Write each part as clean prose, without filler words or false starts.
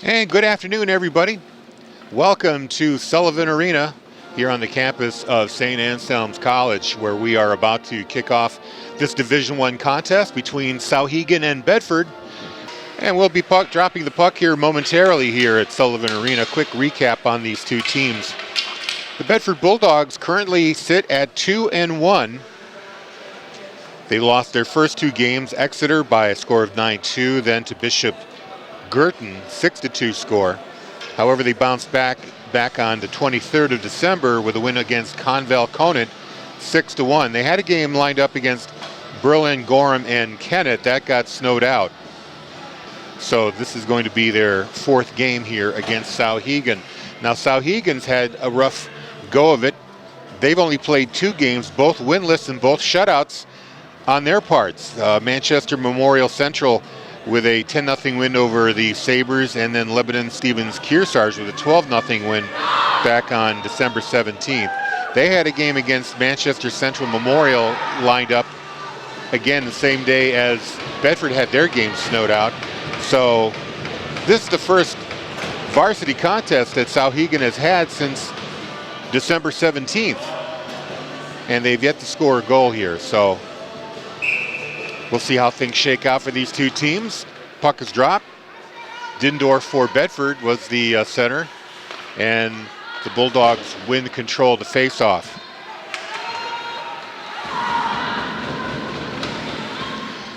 And good afternoon, everybody. Welcome to Sullivan Arena here on the campus of St. Anselm's College, where we are about to kick off this Division I contest between Souhegan and Bedford. And we'll be dropping the puck here momentarily here at Sullivan Arena. Quick recap on these two teams. The Bedford Bulldogs currently sit at 2-1. They lost their first two games, Exeter by a score of 9-2, then to Bishop Girton, 6-2 score. However, they bounced back on the 23rd of December with a win against Conval Conant, 6-1. They had a game lined up against Berlin, Gorham, and Kennett. That got snowed out. So this is going to be their fourth game here against Souhegan. Now, Souhegan's had a rough go of it. They've only played two games, both winless and both shutouts on their parts. Manchester Memorial Central with a 10-0 win over the Sabers, and then Lebanon Stevens Kearsarge with a 12-0 win back on December 17th. They had a game against Manchester Central Memorial lined up again the same day as Bedford had their game snowed out. So this is the first varsity contest that Souhegan has had since December 17th. And they've yet to score a goal here. So we'll see how things shake out for these two teams. Puck is dropped. Dindorf for Bedford was the center, and the Bulldogs win control to face-off.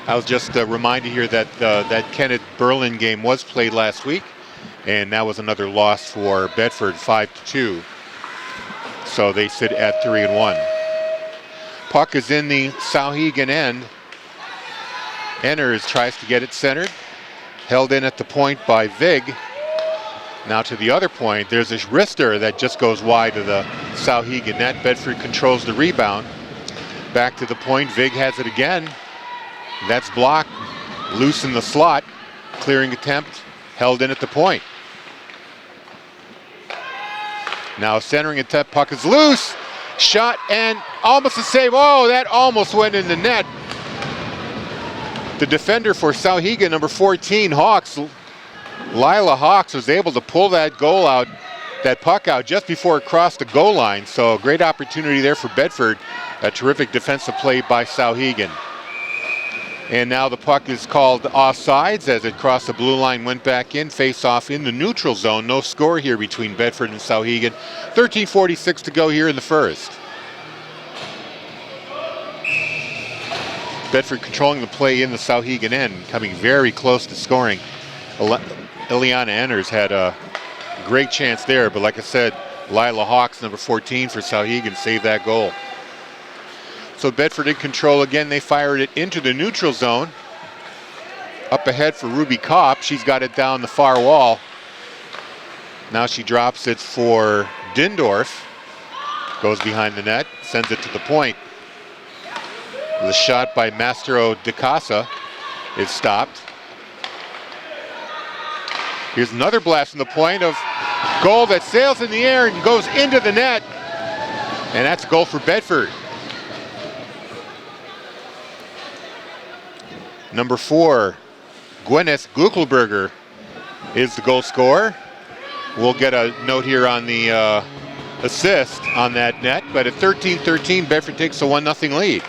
I was just reminded here that that Kennett-Berlin game was played last week, and that was another loss for Bedford, 5-2. So they sit at 3-1. Puck is in the Souhegan end. Enners tries to get it centered. Held in at the point by Vig. Now to the other point, there's this wrister that just goes wide of the Souhegan net. Bedford controls the rebound. Back to the point, Vig has it again. That's blocked, loose in the slot. Clearing attempt, held in at the point. Now centering attempt, puck is loose. Shot and almost a save. Oh, that almost went in the net. The defender for Souhegan, number 14, Hawks, Lila Hawks, was able to pull that puck out just before it crossed the goal line. So a great opportunity there for Bedford. A terrific defensive play by Souhegan. And now the puck is called offsides as it crossed the blue line, went back in, face off in the neutral zone. No score here between Bedford and Souhegan. 13:46 to go here in the first. Bedford controlling the play in the Souhegan end, coming very close to scoring. Ileana Enners had a great chance there, but like I said, Lila Hawks, number 14 for Souhegan, saved that goal. So Bedford in control again. They fired it into the neutral zone. Up ahead for Ruby Kopp. She's got it down the far wall. Now she drops it for Dindorf. Goes behind the net, sends it to the point. The shot by Mastro de Casa is stopped. Here's another blast from the point of goal that sails in the air and goes into the net. And that's a goal for Bedford. Number 4, Gwyneth Gluckelberger is the goal scorer. We'll get a note here on the assist on that net, but at 13-13, Bedford takes a 1-0 lead.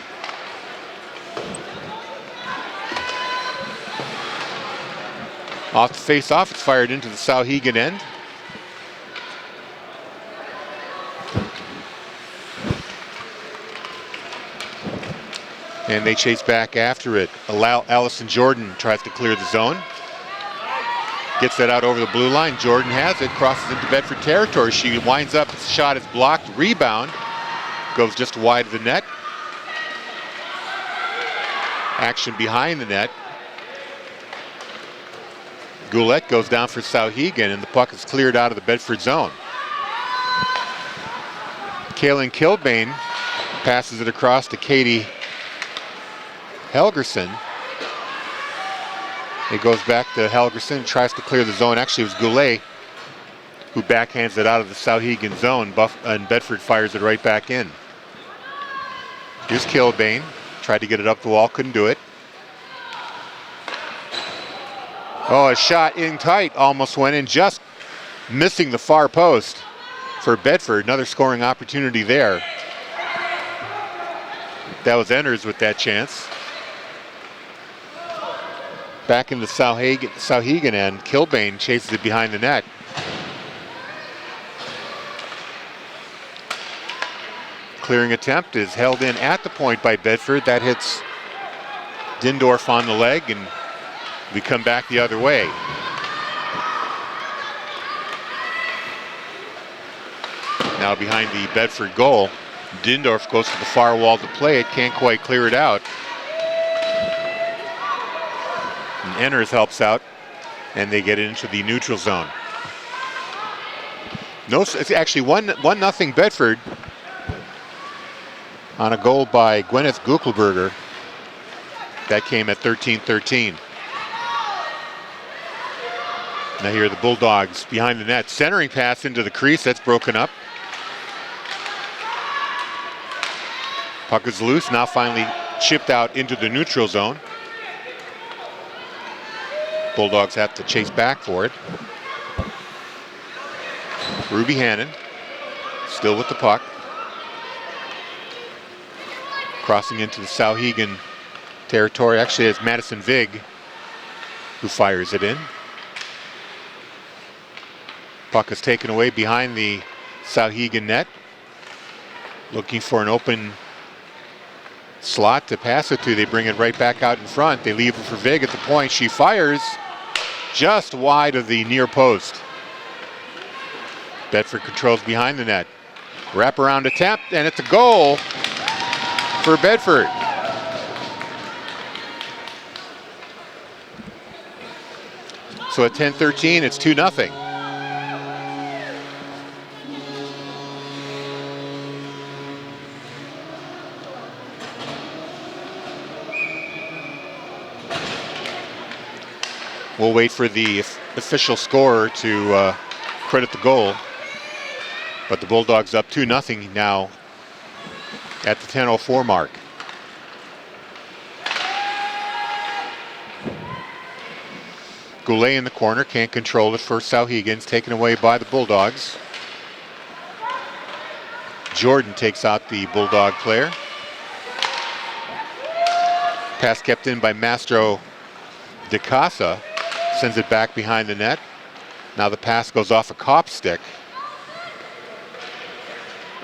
Off the face-off, it's fired into the Souhegan end. And they chase back after it. Allison Jordan tries to clear the zone. Gets that out over the blue line. Jordan has it, crosses into Bedford territory. She winds up, the shot is blocked, rebound. Goes just wide of the net. Action behind the net. Goulet goes down for Souhegan, and the puck is cleared out of the Bedford zone. Kaylin Kilbane passes it across to Katie Helgerson. It goes back to Helgerson, tries to clear the zone. Actually, it was Goulet who backhands it out of the Souhegan zone, and Bedford fires it right back in. Here's Kilbane, tried to get it up the wall, couldn't do it. Oh, a shot in tight, almost went in, just missing the far post for Bedford. Another scoring opportunity there. That was Enders with that chance. Back in the Souhegan end, Kilbane chases it behind the net. Clearing attempt is held in at the point by Bedford. That hits Dindorf on the leg, and we come back the other way. Now behind the Bedford goal, Dindorf goes to the far wall to play it, can't quite clear it out. And Enders helps out, and they get into the neutral zone. No, it's actually 1-0 Bedford on a goal by Gwyneth Guckelberger. That came at 13-13. Now here are the Bulldogs behind the net. Centering pass into the crease, that's broken up. Puck is loose, now finally chipped out into the neutral zone. Bulldogs have to chase back for it. Ruby Hannon, still with the puck. Crossing into the Souhegan territory. Actually, it's Madison Vig who fires it in. Puck is taken away behind the Souhegan net. Looking for an open slot to pass it to. They bring it right back out in front. They leave it for Vig at the point. She fires just wide of the near post. Bedford controls behind the net. Wraparound attempt, and it's a goal for Bedford. So at 10-13, it's 2-0. We'll wait for the official scorer to credit the goal. But the Bulldogs up 2-0 now at the 10:04 mark. Goulet in the corner, can't control it for Souhegan. It's taken away by the Bulldogs. Jordan takes out the Bulldog player. Pass kept in by Mastro De Casa. Sends it back behind the net. Now the pass goes off a cop stick.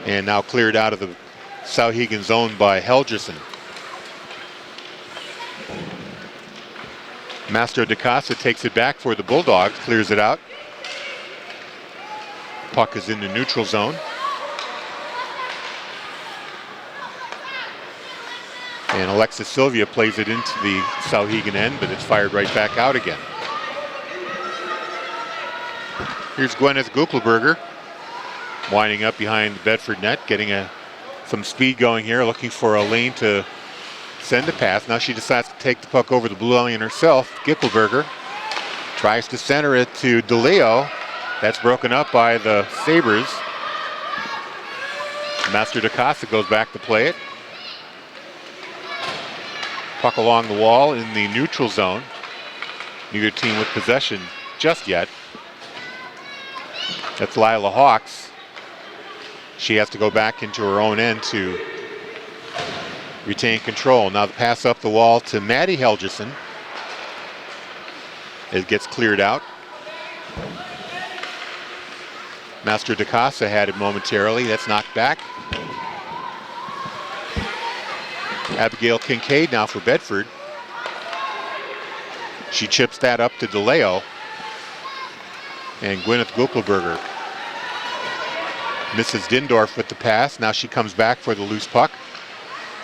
And now cleared out of the Souhegan zone by Helgerson. Mastro De Casa takes it back for the Bulldogs, clears it out. Puck is in the neutral zone. And Alexis Sylvia plays it into the Souhegan end, but it's fired right back out again. Here's Gwyneth Guckelberger, winding up behind the Bedford net, getting some speed going here, looking for a lane to send a pass. Now she decides to take the puck over the blue line herself. Guckelberger tries to center it to DeLeo. That's broken up by the Sabers. Master De Casa goes back to play it. Puck along the wall in the neutral zone. Neither team with possession just yet. That's Lila Hawks. She has to go back into her own end to retain control. Now the pass up the wall to Maddie Helgerson. It gets cleared out. Master De Casa had it momentarily. That's knocked back. Abigail Kincaid now for Bedford. She chips that up to DeLeo. And Gwyneth Guckelberger misses Dindorf with the pass. Now she comes back for the loose puck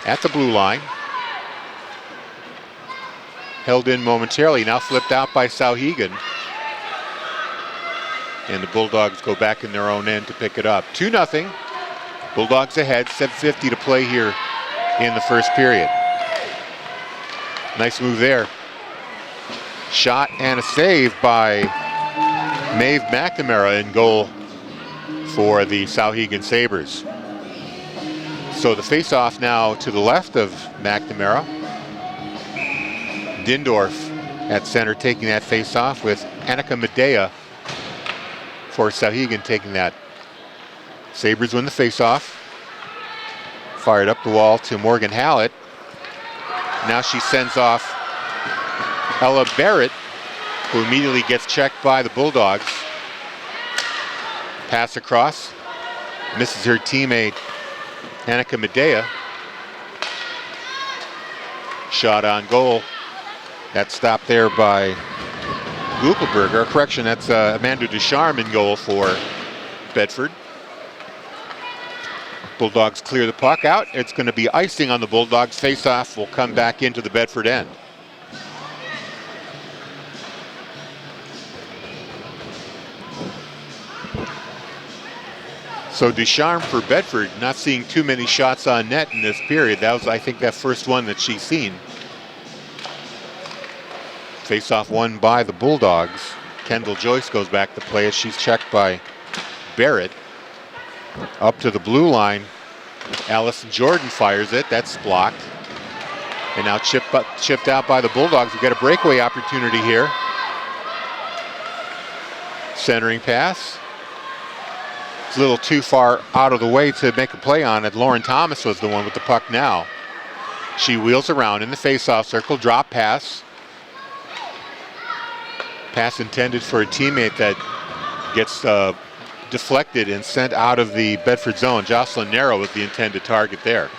at the blue line. Held in momentarily, now flipped out by Souhegan. And the Bulldogs go back in their own end to pick it up. 2-0. Bulldogs ahead, 7:50 to play here in the first period. Nice move there. Shot and a save by Maeve McNamara in goal for the Souhegan Sabers. So the face-off now to the left of McNamara. Dindorf at center taking that face off with Annika Medea for Souhegan taking that. Sabres win the face off. Fired up the wall to Morgan Hallett. Now she sends off Ella Barrett, who immediately gets checked by the Bulldogs. Pass across. Misses her teammate Annika Medea. Shot on goal. That stopped there by Gugelberger. Correction, that's Amanda Ducharme in goal for Bedford. Bulldogs clear the puck out. It's going to be icing on the Bulldogs. Face-off will come back into the Bedford end. So Ducharme for Bedford, not seeing too many shots on net in this period. That was, I think, that first one that she's seen. Face-off won by the Bulldogs. Kendall Joyce goes back to play as she's checked by Barrett. Up to the blue line. Allison Jordan fires it. That's blocked. And now chipped out by the Bulldogs. We've got a breakaway opportunity here. Centering pass. It's a little too far out of the way to make a play on it. Lauren Thomas was the one with the puck now. She wheels around in the face-off circle. Drop pass. Pass intended for a teammate that gets deflected and sent out of the Bedford zone. Jocelyn Narrow was the intended target there.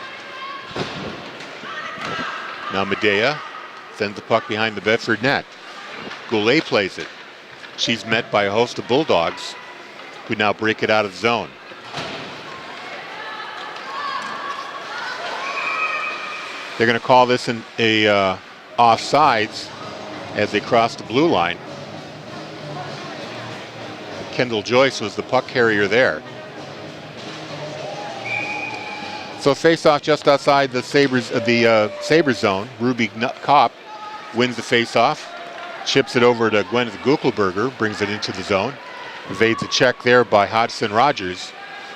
Now Medea sends the puck behind the Bedford net. Goulet plays it. She's met by a host of Bulldogs who now break it out of the zone. They're going to call this a offsides as they cross the blue line. Kendall Joyce was the puck carrier there. So face-off just outside the Sabres zone. Ruby Kopp wins the face-off, chips it over to Gwyneth Gugelberger, brings it into the zone. Evades a check there by Hodgson Rogers.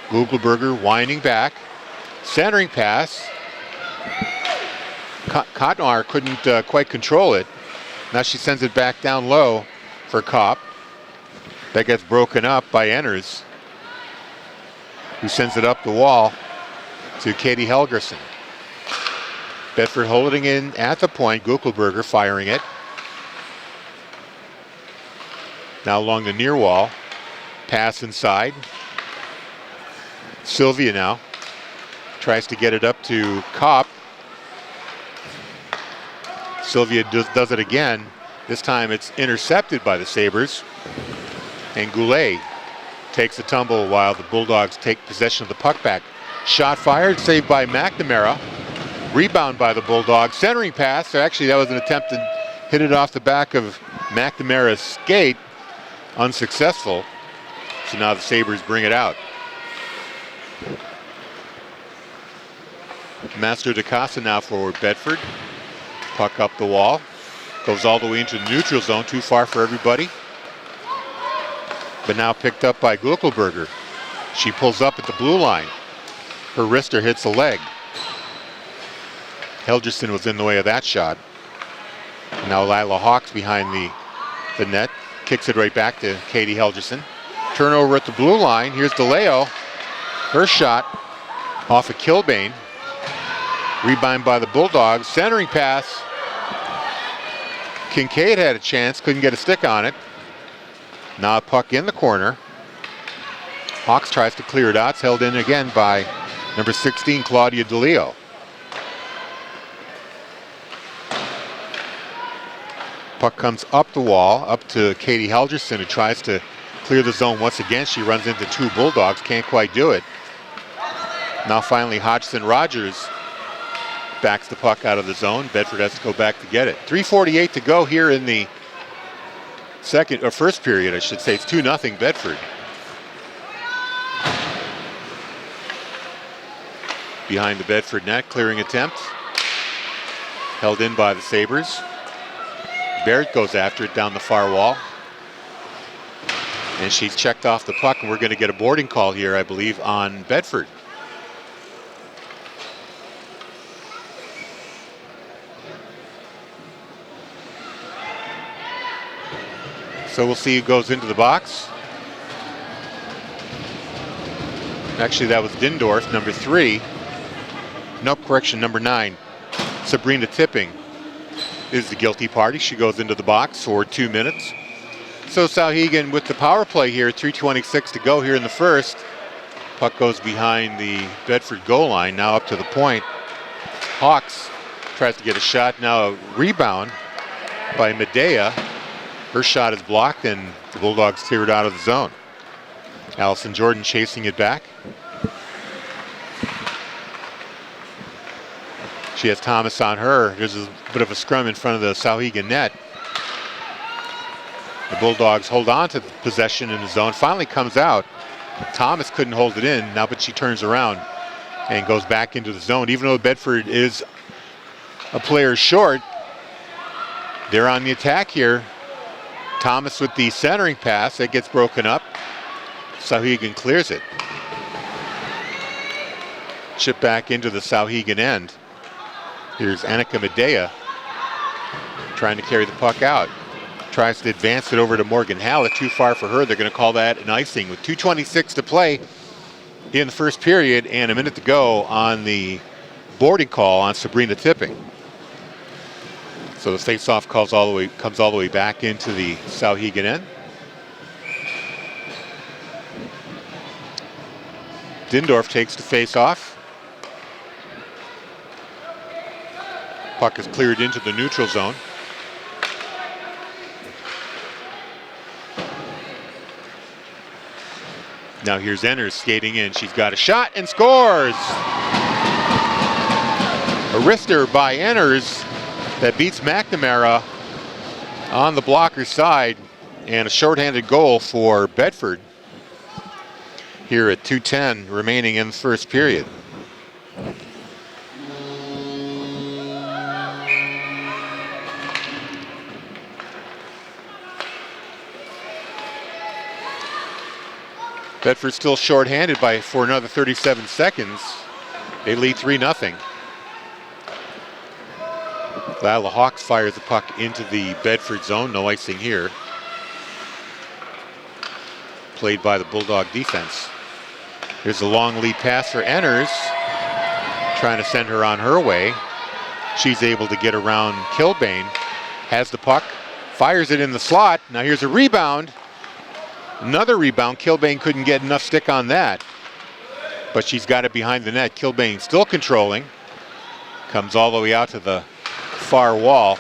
Gugelberger winding back, centering pass. Cotnoir couldn't quite control it. Now she sends it back down low for Kopp. That gets broken up by Enners, who sends it up the wall to Katie Helgerson. Bedford holding in at the point. Gugelberger firing it. Now along the near wall. Pass inside. Sylvia now tries to get it up to Kopp. Sylvia does it again. This time it's intercepted by the Sabres. And Goulet takes a tumble while the Bulldogs take possession of the puck back. Shot fired, saved by McNamara. Rebound by the Bulldogs. Centering pass. Actually, that was an attempt to hit it off the back of McNamara's skate. Unsuccessful. So now the Sabres bring it out. Master DeCasa now for Bedford. Puck up the wall. Goes all the way into the neutral zone. Too far for everybody. But now picked up by Gugelberger. She pulls up at the blue line. Her wrister hits a leg. Helgerson was in the way of that shot. And now Lila Hawks behind the net. Kicks it right back to Katie Helgerson. Turnover at the blue line. Here's DeLeo. Her shot off of Kilbane. Rebound by the Bulldogs. Centering pass. Kincaid had a chance. Couldn't get a stick on it. Now a puck in the corner. Hawks tries to clear it out. It's held in again by number 16, Claudia DeLeo. Puck comes up the wall, up to Katie Helgerson, who tries to clear the zone once again. She runs into two Bulldogs, can't quite do it. Now finally Hodgson Rogers backs the puck out of the zone. Bedford has to go back to get it. 3:48 to go here in the first period, I should say. It's 2-0 Bedford. Behind the Bedford net, clearing attempt. Held in by the Sabres. Barrett goes after it down the far wall. And she's checked off the puck, and we're going to get a boarding call here, I believe, on Bedford. So we'll see who goes into the box. Actually, that was Dindorf, number 3. Nope, correction, number 9. Sabrina Tipping is the guilty party. She goes into the box for 2 minutes. So Souhegan with the power play here, 3:26 to go here in the first. Puck goes behind the Bedford goal line, now up to the point. Hawks tries to get a shot, now a rebound by Medea. Her shot is blocked and the Bulldogs clear it out of the zone. Allison Jordan chasing it back. She has Thomas on her. There's a bit of a scrum in front of the Souhegan net. The Bulldogs hold on to the possession in the zone. Finally comes out. Thomas couldn't hold it in now, but she turns around and goes back into the zone. Even though Bedford is a player short, they're on the attack here. Thomas with the centering pass. It gets broken up. Souhegan clears it. Chip back into the Souhegan end. Here's Annika Medea trying to carry the puck out. Tries to advance it over to Morgan Hallett. Too far for her. They're going to call that an icing with 2:26 to play in the first period and a minute to go on the boarding call on Sabrina Tipping. So the face-off comes all the way back into the Souhegan end. Dindorf takes the face-off. Puck is cleared into the neutral zone. Now here's Enners skating in. She's got a shot and scores! A wrister by Enners that beats McNamara on the blocker's side, and a shorthanded goal for Bedford here at 2:10 remaining in the first period. Bedford still shorthanded for another 37 seconds. They lead 3-0. Lila Hawks fires the puck into the Bedford zone. No icing here. Played by the Bulldog defense. Here's a long lead pass for Enners. Trying to send her on her way. She's able to get around Kilbane. Has the puck. Fires it in the slot. Now here's a rebound. Another rebound. Kilbane couldn't get enough stick on that. But she's got it behind the net. Kilbane still controlling. Comes all the way out to the far wall.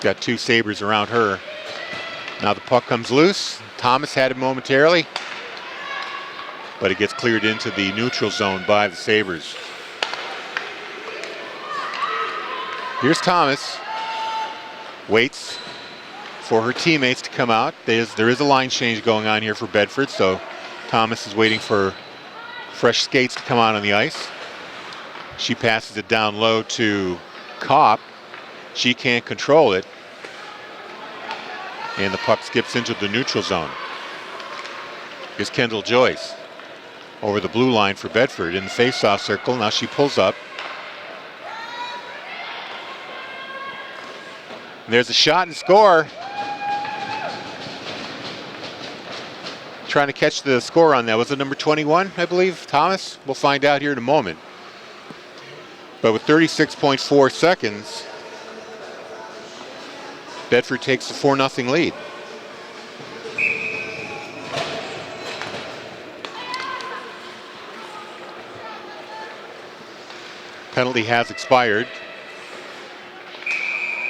Got 2 Sabers around her. Now the puck comes loose. Thomas had it momentarily. But it gets cleared into the neutral zone by the Sabers. Here's Thomas. Waits for her teammates to come out. There is a line change going on here for Bedford, so Thomas is waiting for fresh skates to come out on the ice. She passes it down low to Kopp. She can't control it. And the puck skips into the neutral zone. Here's Kendall Joyce over the blue line for Bedford in the face-off circle. Now she pulls up. And there's a shot and score. Trying to catch the score on that. Was it number 21, I believe, Thomas? We'll find out here in a moment. But with 36.4 seconds, Bedford takes the 4-0 lead. Penalty has expired.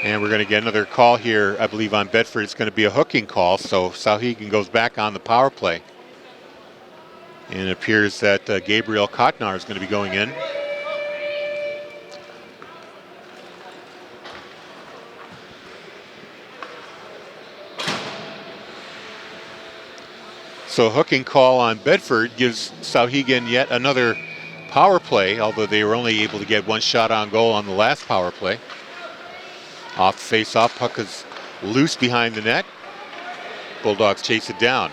And we're going to get another call here, I believe, on Bedford. It's going to be a hooking call, so Souhegan goes back on the power play. And it appears that Gabriel Kotnar is going to be going in. So a hooking call on Bedford gives Souhegan yet another power play, although they were only able to get 1 shot on goal on the last power play. Off the face-off, puck is loose behind the net. Bulldogs chase it down.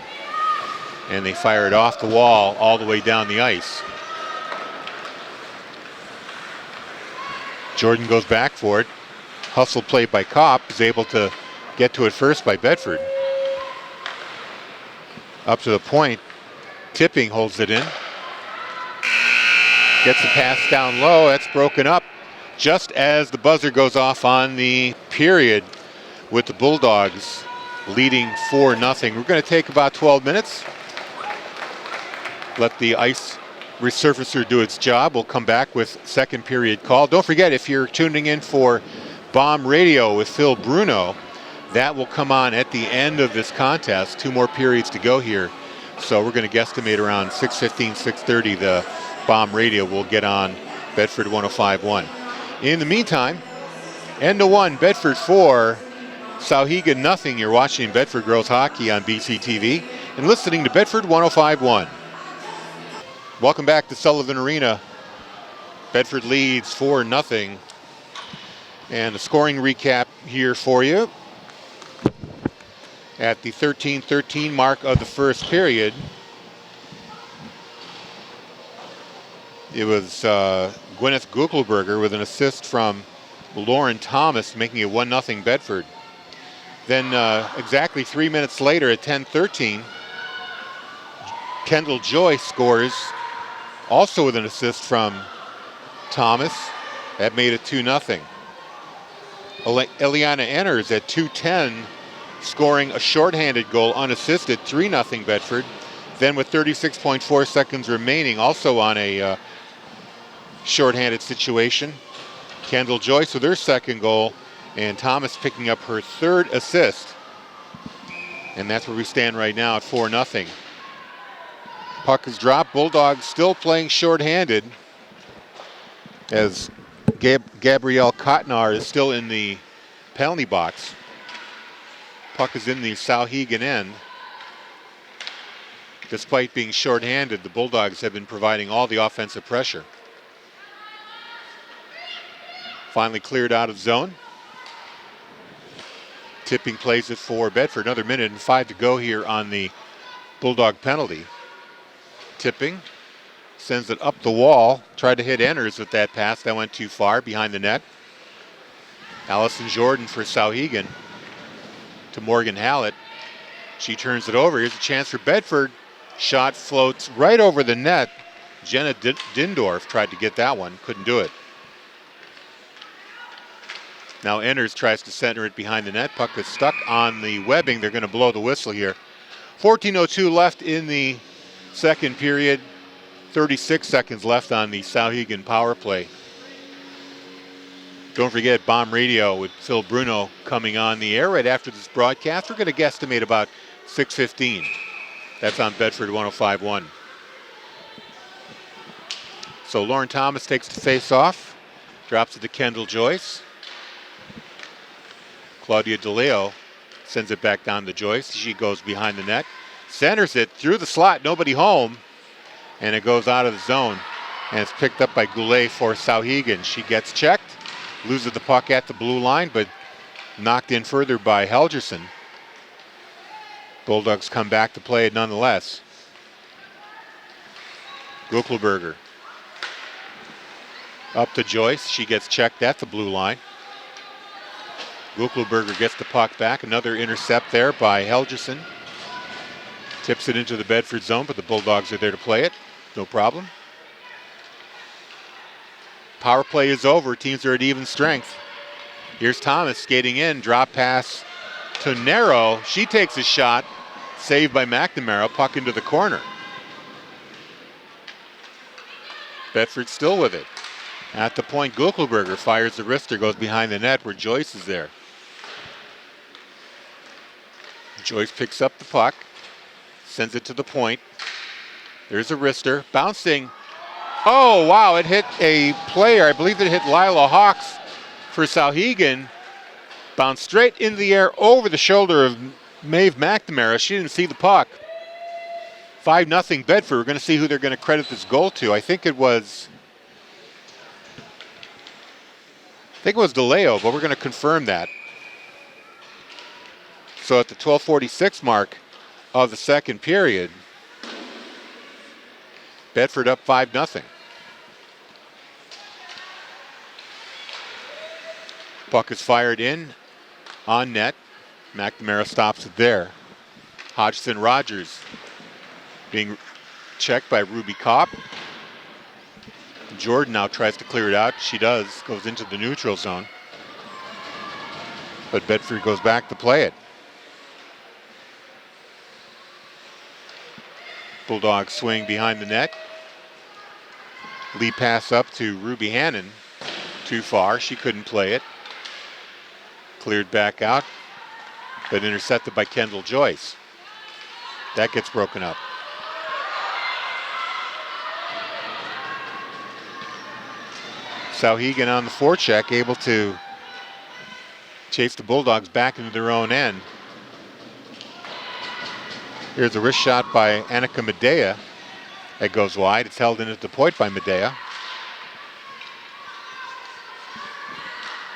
And they fire it off the wall all the way down the ice. Jordan goes back for it. Hustle play by Kopp is able to get to it first by Bedford. Up to the point. Tipping holds it in. Gets the pass down low. That's broken up just as the buzzer goes off on the period, with the Bulldogs leading 4-0. We're going to take about 12 minutes. Let the ice resurfacer do its job. We'll come back with second period call. Don't forget, if you're tuning in for Bomb Radio with Phil Bruno, that will come on at the end of this contest. 2 more periods to go here. So we're going to guesstimate around 6:15, 6:30, the Bomb Radio will get on Bedford 105.1. In the meantime, end to 1, Bedford 4, Souhegan nothing. You're watching Bedford Girls Hockey on BCTV and listening to Bedford 105.1. Welcome back to Sullivan Arena. Bedford leads 4-0. And the scoring recap here for you. At the 13-13 mark of the first period, it was Gwyneth Guckelberger with an assist from Lauren Thomas, making it 1-0 Bedford. Then exactly 3 minutes later at 10-13, Kendall Joy scores, also with an assist from Thomas. That made it 2-0. Eliana Enners at 2:10, scoring a shorthanded goal unassisted, 3-0 Bedford. Then with 36.4 seconds remaining, also on a shorthanded situation, Kendall Joyce with her second goal, and Thomas picking up her third assist. And that's where we stand right now at 4-0. Puck is dropped. Bulldogs still playing shorthanded as Gabrielle Cotnar is still in the penalty box. Puck is in the Souhegan end. Despite being shorthanded, the Bulldogs have been providing all the offensive pressure. Finally cleared out of zone. Tipping plays it for Bedford. Another minute and 5 to go here on the Bulldog penalty. Tipping sends it up the wall. Tried to hit Enners with that pass. That went too far behind the net. Allison Jordan for Souhegan to Morgan Hallett. She turns it over. Here's a chance for Bedford. Shot floats right over the net. Jenna Dindorf tried to get that one. Couldn't do it. Now Enners tries to center it behind the net. Puck is stuck on the webbing. They're going to blow the whistle here. 14:02 left in the second period. 36 seconds left on the Souhegan power play. Don't forget Bomb Radio with Phil Bruno coming on the air right after this broadcast. We're going to guesstimate about 6:15. That's on Bedford 105.1. So Lauren Thomas takes the face off. Drops it to Kendall Joyce. Claudia DeLeo sends it back down to Joyce. She goes behind the net. Centers it through the slot. Nobody home. And it goes out of the zone. And it's picked up by Goulet for Souhegan. She gets checked. Loses the puck at the blue line, but knocked in further by Helgerson. Bulldogs come back to play it nonetheless. Guckelberger. Up to Joyce. She gets checked at the blue line. Guckelberger gets the puck back. Another intercept there by Helgerson. Tips it into the Bedford zone, but the Bulldogs are there to play it. No problem. Power play is over. Teams are at even strength. Here's Thomas skating in. Drop pass to Narrow. She takes a shot. Saved by McNamara. Puck into the corner. Bedford still with it. At the point, Guckelberger fires the wrister, goes behind the net where Joyce is there. Joyce picks up the puck, sends it to the point. There's a wrister, bouncing. Oh, wow, it hit a player. I believe it hit Lila Hawks for Souhegan. Bounced straight into the air over the shoulder of Maeve McNamara. She didn't see the puck. 5-0 Bedford. We're going to see who they're going to credit this goal to. I think it was DeLeo, but we're going to confirm that. So at the 12:46 mark of the second period, Bedford up 5-0. Puck is fired in on net. McNamara stops it there. Hodgson Rogers being checked by Ruby Kopp. Jordan now tries to clear it out. She does, goes into the neutral zone. But Bedford goes back to play it. Bulldogs swing behind the net. Lead pass up to Ruby Hannon. Too far, she couldn't play it. Cleared back out, but intercepted by Kendall Joyce. That gets broken up. Souhegan on the forecheck, able to chase the Bulldogs back into their own end. Here's a wrist shot by Annika Medea. That goes wide. It's held in at the point by Medea.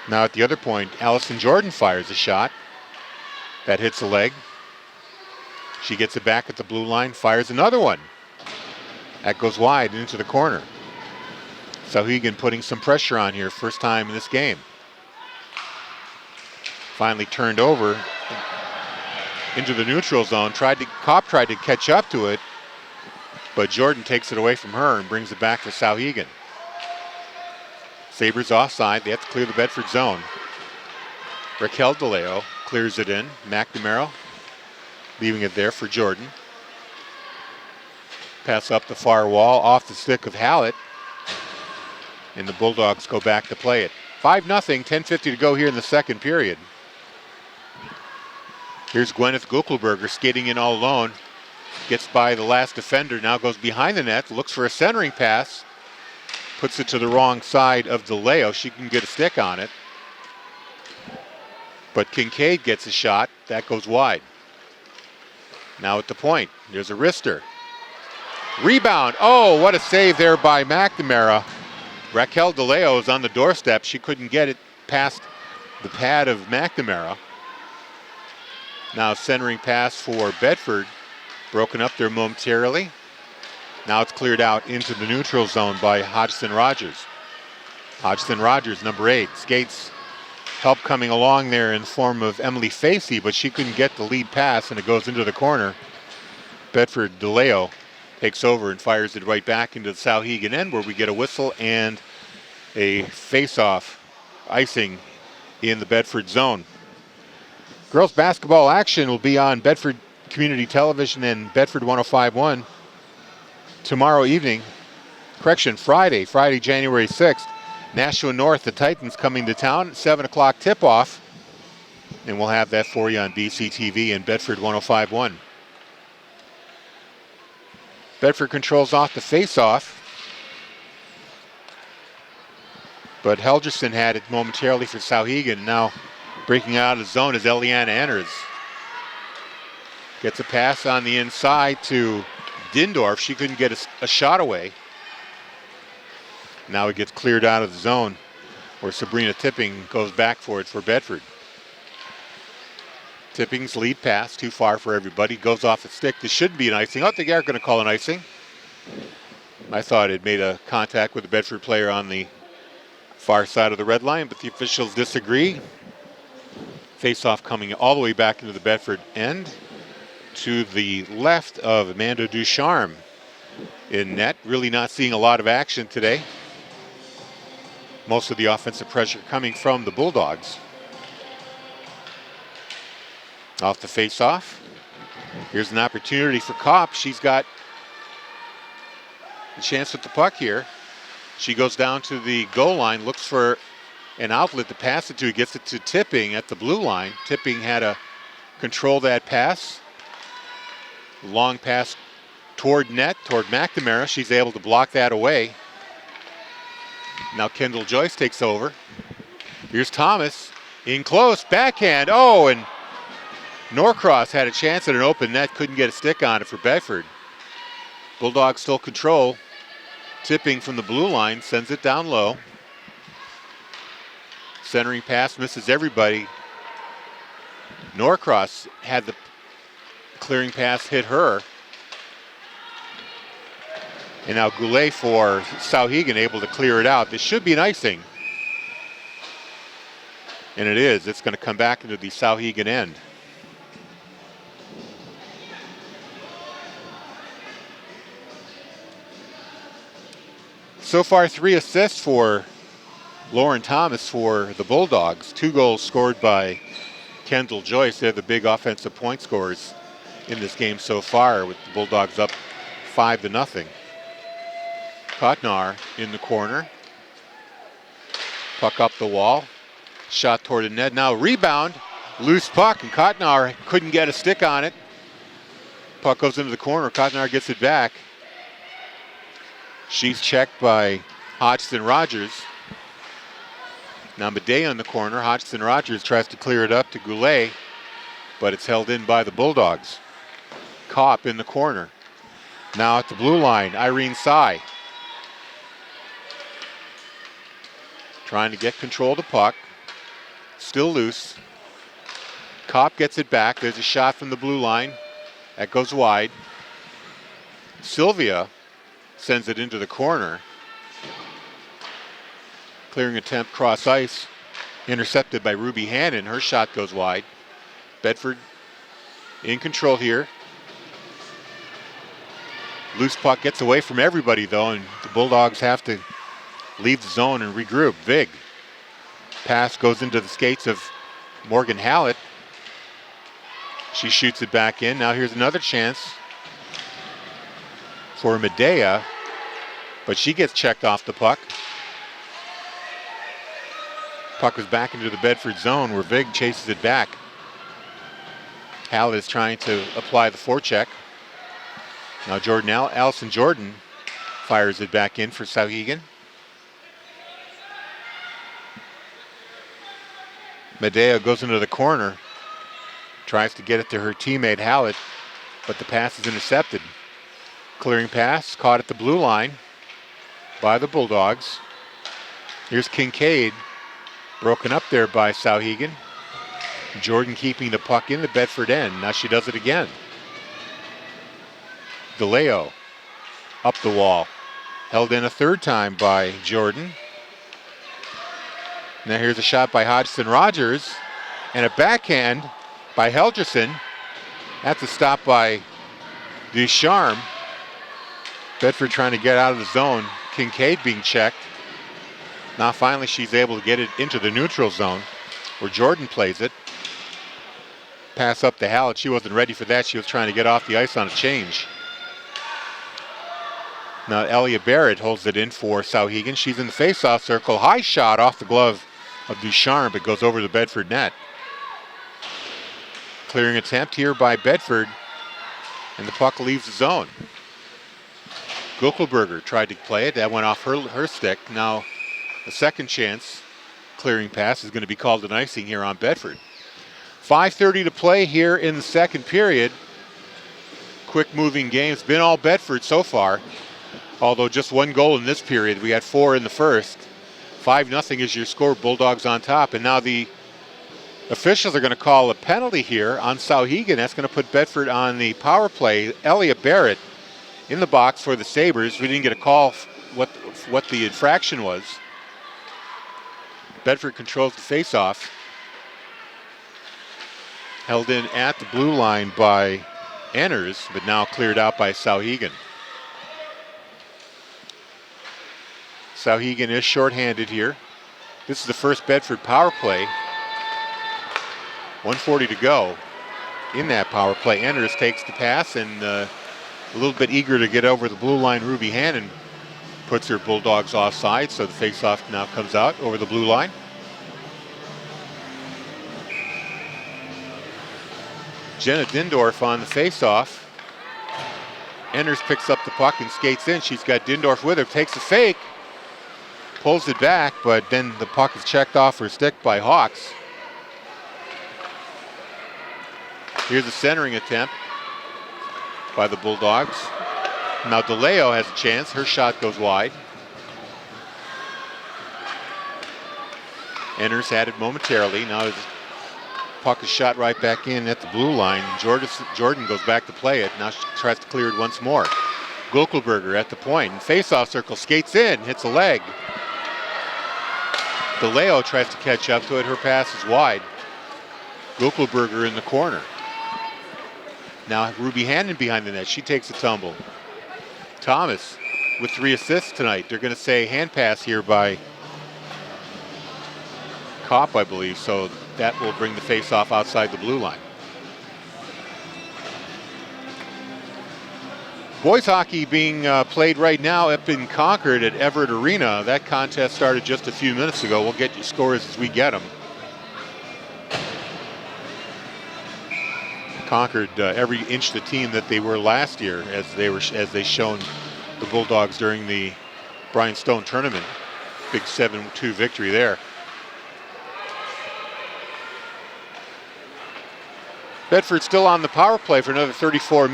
Now at the other point, Allison Jordan fires a shot. That hits the leg. She gets it back at the blue line, fires another one. That goes wide into the corner. Souhegan putting some pressure on here, first time in this game. Finally turned over into the neutral zone. Kopp tried to catch up to it, but Jordan takes it away from her and brings it back to Souhegan. Sabers offside, they have to clear the Bedford zone. Raquel DeLeo clears it in. McNamara leaving it there for Jordan. Pass up the far wall, off the stick of Hallett. And the Bulldogs go back to play it. 5-0, 10:50 to go here in the second period. Here's Gwyneth Guckelberger skating in all alone. Gets by the last defender, now goes behind the net, looks for a centering pass. Puts it to the wrong side of DeLeo. She can get a stick on it. But Kincaid gets a shot. That goes wide. Now at the point, there's a wrister. Rebound. Oh, what a save there by McNamara. Raquel DeLeo is on the doorstep. She couldn't get it past the pad of McNamara. Now centering pass for Bedford. Broken up there momentarily. Now it's cleared out into the neutral zone by Hodgson Rogers. Hodgson Rogers, number 8, skates. Help coming along there in the form of Emily Facey, but she couldn't get the lead pass, and it goes into the corner. Bedford DeLeo takes over and fires it right back into the Souhegan end, where we get a whistle and a face-off, icing in the Bedford zone. Girls basketball action will be on Bedford Community Television and Bedford 105.1 tomorrow evening. Friday, January 6th. Nashua North, the Titans coming to town, 7 o'clock tip-off. And we'll have that for you on BCTV and Bedford 105.1. Bedford controls off the face-off. But Helgerson had it momentarily for Souhegan. Now breaking out of the zone is Eliana Enners. Gets a pass on the inside to Dindorf. She couldn't get a shot away. Now it gets cleared out of the zone where Sabrina Tipping goes back for it for Bedford. Tipping's lead pass, too far for everybody. Goes off the stick. This should be an icing. I think they are going to call an icing. I thought it made a contact with the Bedford player on the far side of the red line, but the officials disagree. Face-off coming all the way back into the Bedford end to the left of Amanda Ducharme in net. Really not seeing a lot of action today. Most of the offensive pressure coming from the Bulldogs. Off the face-off. Here's an opportunity for Kopp. She's got a chance with the puck here. She goes down to the goal line, looks for an outlet to pass it to. Gets it to Tipping at the blue line. Tipping had to control that pass. Long pass toward net, toward McNamara. She's able to block that away. Now Kendall Joyce takes over. Here's Thomas in close, backhand. Oh, and Norcross had a chance at an open net, couldn't get a stick on it for Bedford. Bulldogs still control. Tipping from the blue line, sends it down low. Centering pass misses everybody. Norcross had the clearing pass hit her. And now Goulet for Souhegan able to clear it out. This should be an icing. And it is. It's going to come back into the Souhegan end. So far, 3 assists for Lauren Thomas for the Bulldogs. 2 goals scored by Kendall Joyce. They're the big offensive point scorers in this game so far, with the Bulldogs up 5-0. Kotnar in the corner. Puck up the wall. Shot toward the net. Now rebound. Loose puck, and Kotnar couldn't get a stick on it. Puck goes into the corner. Kotnar gets it back. She's checked by Hodgson Rogers. Now Medea in the corner. Hodgson Rogers tries to clear it up to Goulet, but it's held in by the Bulldogs. Kopp in the corner. Now at the blue line, Irene Sy. Trying to get control of the puck. Still loose. Kopp gets it back. There's a shot from the blue line. That goes wide. Sylvia sends it into the corner. Clearing attempt cross ice. Intercepted by Ruby Hannon. Her shot goes wide. Bedford in control here. Loose puck gets away from everybody though, and the Bulldogs have to leave the zone and regroup. Vig. Pass goes into the skates of Morgan Hallett. She shoots it back in. Now here's another chance for Medea, but she gets checked off the puck. Puck is back into the Bedford zone where Vig chases it back. Hallett is trying to apply the forecheck. Now Allison Jordan fires it back in for Souhegan. Medea goes into the corner, tries to get it to her teammate Hallett, but the pass is intercepted. Clearing pass, caught at the blue line by the Bulldogs. Here's Kincaid, broken up there by Souhegan. Jordan keeping the puck in the Bedford end. Now she does it again. DeLeo up the wall. Held in a third time by Jordan. Now here's a shot by Hodgson Rogers and a backhand by Helgerson. That's a stop by Ducharme. Bedford trying to get out of the zone. Kincaid being checked. Now finally she's able to get it into the neutral zone where Jordan plays it. Pass up to Hallett. She wasn't ready for that. She was trying to get off the ice on a change. Now Elia Barrett holds it in for Souhegan. She's in the face-off circle. High shot off the glove of Ducharme, but goes over the Bedford net. Clearing attempt here by Bedford, and the puck leaves the zone. Guckelberger tried to play it. That went off her stick. Now a second chance. Clearing pass is going to be called an icing here on Bedford. 5:30 to play here in the second period. Quick moving game. It's been all Bedford so far, although just 1 goal in this period. We had 4 in the first. 5-0 is your score. Bulldogs on top. And now the officials are going to call a penalty here on Souhegan. That's going to put Bedford on the power play. Elia Barrett in the box for the Sabers. We didn't get a call what the infraction was. Bedford controls the faceoff. Held in at the blue line by Enners, but now cleared out by Souhegan. Souhegan is shorthanded here. This is the first Bedford power play. 1:40 to go in that power play. Enners takes the pass and a little bit eager to get over the blue line. Ruby Hannon puts her Bulldogs offside, so the faceoff now comes out over the blue line. Jenna Dindorf on the faceoff. Enners picks up the puck and skates in. She's got Dindorf with her, takes a fake, pulls it back, but then the puck is checked off her stick by Hawks. Here's a centering attempt by the Bulldogs. Now DeLeo has a chance. Her shot goes wide. Enners had it momentarily. Now the puck is shot right back in at the blue line. Jordan goes back to play it. Now she tries to clear it once more. Guckelberger at the point. Face-off circle, skates in, hits a leg. DeLeo tries to catch up to it. Her pass is wide. Guckelberger in the corner. Now Ruby Hannon behind the net. She takes a tumble. Thomas with 3 assists tonight. They're going to say hand pass here by Kopp, I believe, so that will bring the face-off outside the blue line. Boys hockey being played right now up in Concord at Everett Arena. That contest started just a few minutes ago. We'll get you scores as we get them. Concord every inch the team that they were last year, as they shown the Bulldogs during the Brian Stone tournament. Big 7-2 victory there. Bedford still on the power play for another 34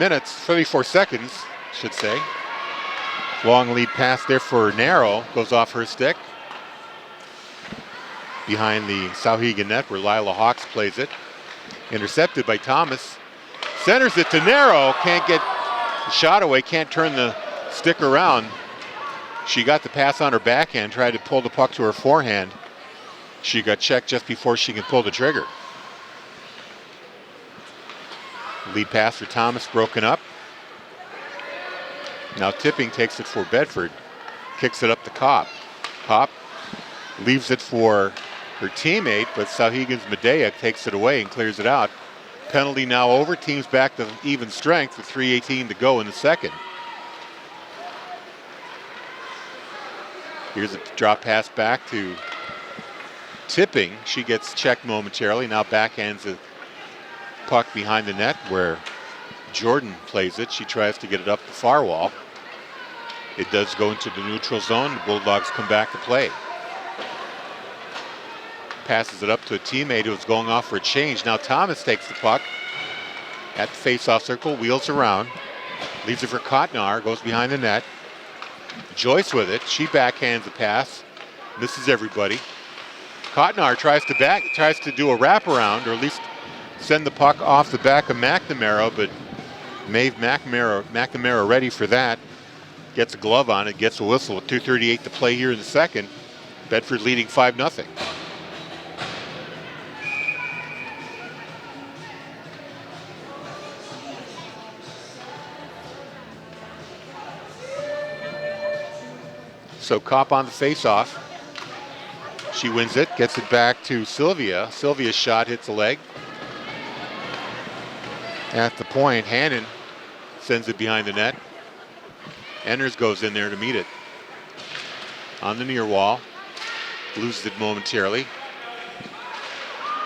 seconds, I should say. Long lead pass there for Narrow, goes off her stick. Behind the Souhegan net where Lila Hawks plays it. Intercepted by Thomas. Centers it to Narrow, can't get the shot away, can't turn the stick around. She got the pass on her backhand, tried to pull the puck to her forehand. She got checked just before she can pull the trigger. Lead pass for Thomas broken up. Now Tipping takes it for Bedford. Kicks it up to Kopp. Kopp leaves it for her teammate, but Souhegan's Medea takes it away and clears it out. Penalty now over. Team's back to even strength with 3:18 to go in the second. Here's a drop pass back to Tipping. She gets checked momentarily. Now backhands the puck behind the net where Jordan plays it. She tries to get it up the far wall. It does go into the neutral zone. The Bulldogs come back to play. Passes it up to a teammate who's going off for a change. Now Thomas takes the puck at the face-off circle, wheels around, leaves it for Kotnar, goes behind the net. Joyce with it. She backhands the pass, misses everybody. Kotnar tries to do a wraparound, or at least send the puck off the back of McNamara, but Maeve McNamara ready for that. Gets a glove on it, gets a whistle with 2:38 to play here in the second. Bedford leading 5-0. So Kopp on the face-off. She wins it, gets it back to Sylvia. Sylvia's shot hits a leg. At the point, Hannon sends it behind the net. Enders goes in there to meet it. On the near wall. Loses it momentarily.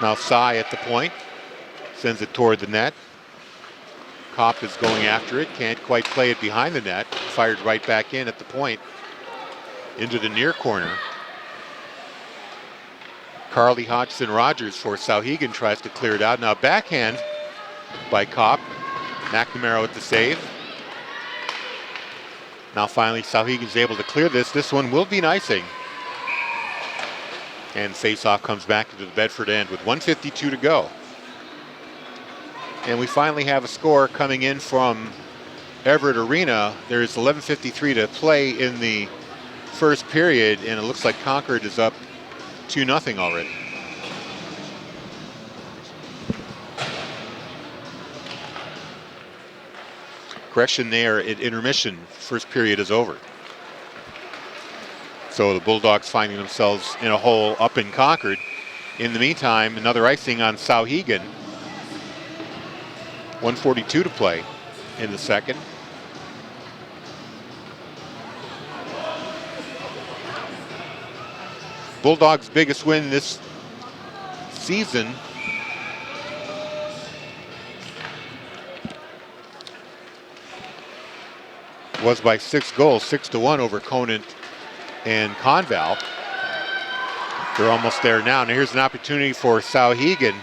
Now Sy at the point. Sends it toward the net. Kopp is going after it. Can't quite play it behind the net. Fired right back in at the point. Into the near corner. Carly Hodgson-Rogers for Souhegan tries to clear it out. Now backhand by Kopp. McNamara with the save. Now finally Souhegan's able to clear this. This one will be an icing. And face-off comes back to the Bedford end with 1:52 to go. And we finally have a score coming in from Everett Arena. There's 11:53 to play in the first period, and it looks like Concord is up 2-0 already. Correction there at intermission. First period is over. So the Bulldogs finding themselves in a hole up in Concord. In the meantime, another icing on Souhegan. 1:42 to play in the second. Bulldogs' biggest win this season was by 6 goals, 6-1 over Conant and Conval. They're almost there now. Now here's an opportunity for Souhegan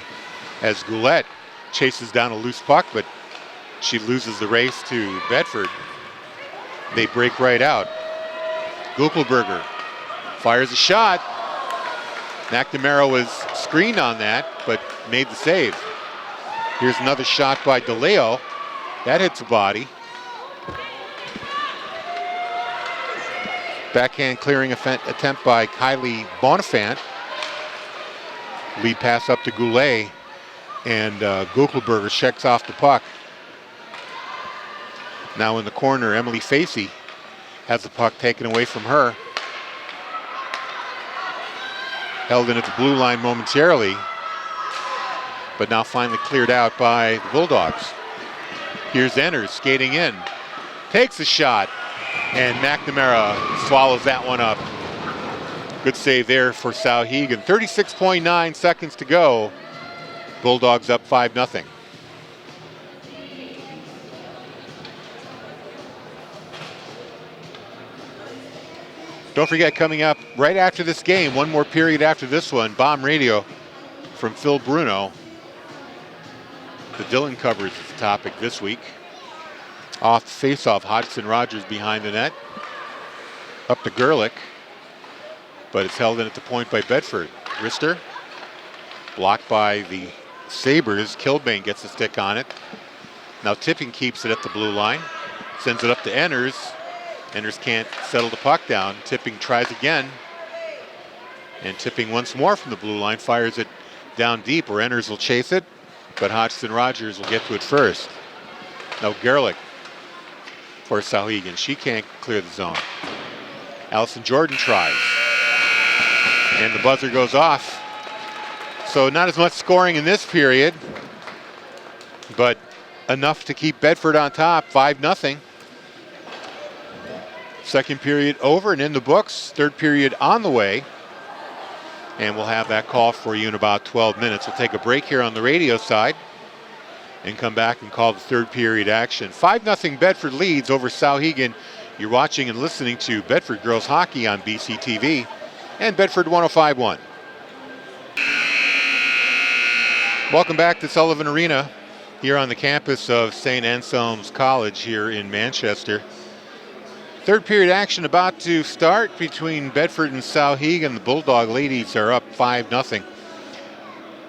as Goulet chases down a loose puck, but she loses the race to Bedford. They break right out. Guckelberger fires a shot. McNamara was screened on that, but made the save. Here's another shot by DeLeo. That hits a body. Backhand clearing attempt by Kylie Bonifant. Lead pass up to Goulet, and Guckelberger checks off the puck. Now in the corner, Emily Facey has the puck taken away from her. Held in at the blue line momentarily, but now finally cleared out by the Bulldogs. Here's Enders skating in, takes a shot, and McNamara swallows that one up. Good save there for Souhegan. 36.9 seconds to go. Bulldogs up 5-0. Don't forget, coming up right after this game, one more period after this one, Bomb Radio from Phil Bruno. The Dillon covers is the topic this week. Off face-off, Hodgson Rogers behind the net. Up to Gerlich, but it's held in at the point by Bedford. Rister, blocked by the Sabers. Kilbane gets a stick on it. Now Tipping keeps it at the blue line, sends it up to Enders. Enders can't settle the puck down. Tipping tries again, and Tipping once more from the blue line fires it down deep, where Enders will chase it, but Hodgson Rogers will get to it first. Now Gerlich for Souhegan. She can't clear the zone. Allison Jordan tries, and the buzzer goes off. So not as much scoring in this period, but enough to keep Bedford on top, 5-0. Second period over and in the books. Third period on the way. And we'll have that call for you in about 12 minutes. We'll take a break here on the radio side and come back and call the third period action. 5-0 Bedford leads over Souhegan. You're watching and listening to Bedford Girls Hockey on BCTV and Bedford 105.1. Welcome back to Sullivan Arena here on the campus of St. Anselm's College here in Manchester. Third period action about to start between Bedford and Souhegan. The Bulldog ladies are up 5-0.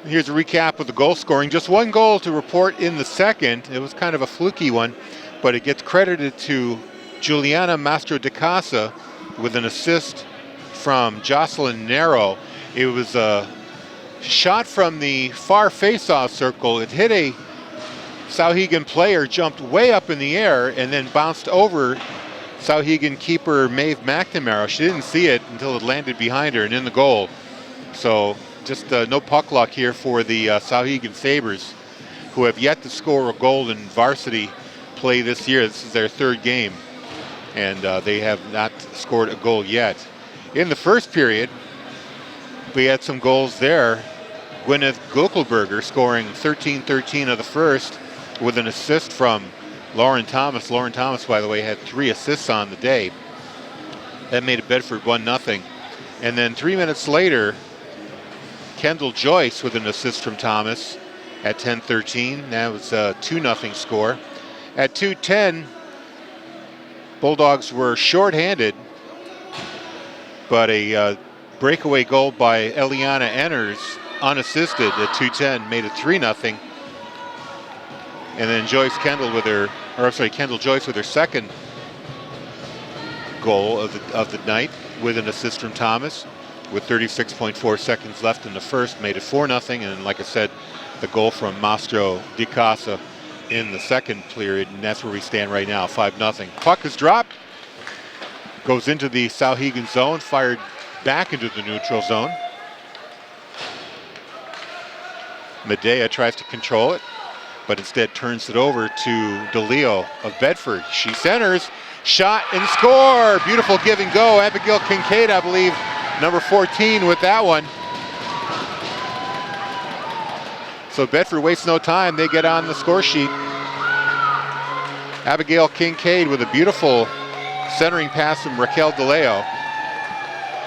Here's a recap of the goal scoring. Just one goal to report in the second. It was kind of a fluky one, but it gets credited to Juliana Mastro de Casa with an assist from Jocelyn Nero. It was a shot from the far face-off circle. It hit a Souhegan player, jumped way up in the air, and then bounced over Souhegan keeper Maeve McNamara. She didn't see it until it landed behind her and in the goal. So just no puck luck here for the Souhegan Sabers, who have yet to score a goal in varsity play this year. This is their third game, and they have not scored a goal yet. In the first period, we had some goals there. Gwyneth Gokelberger scoring 13-13 of the first with an assist from Lauren Thomas. Lauren Thomas, by the way, had 3 assists on the day. That made it Bedford 1-0. And then 3 minutes later, Kendall Joyce with an assist from Thomas at 10-13. That was a 2-0 score. At 2:10, Bulldogs were shorthanded, but a breakaway goal by Eliana Enders, unassisted at 2:10, made it 3-0. And then Kendall Joyce with her second goal of the night with an assist from Thomas, with 36.4 seconds left in the first, made it 4-0. And like I said, the goal from Mastro de Casa in the second period, and that's where we stand right now, 5-0. Puck is dropped, goes into the Souhegan zone, fired back into the neutral zone. Medea tries to control it, but instead turns it over to DeLeo of Bedford. She centers, shot and score. Beautiful give and go. Abigail Kincaid, I believe, number 14 with that one. So Bedford wastes no time. They get on the score sheet. Abigail Kincaid with a beautiful centering pass from Raquel DeLeo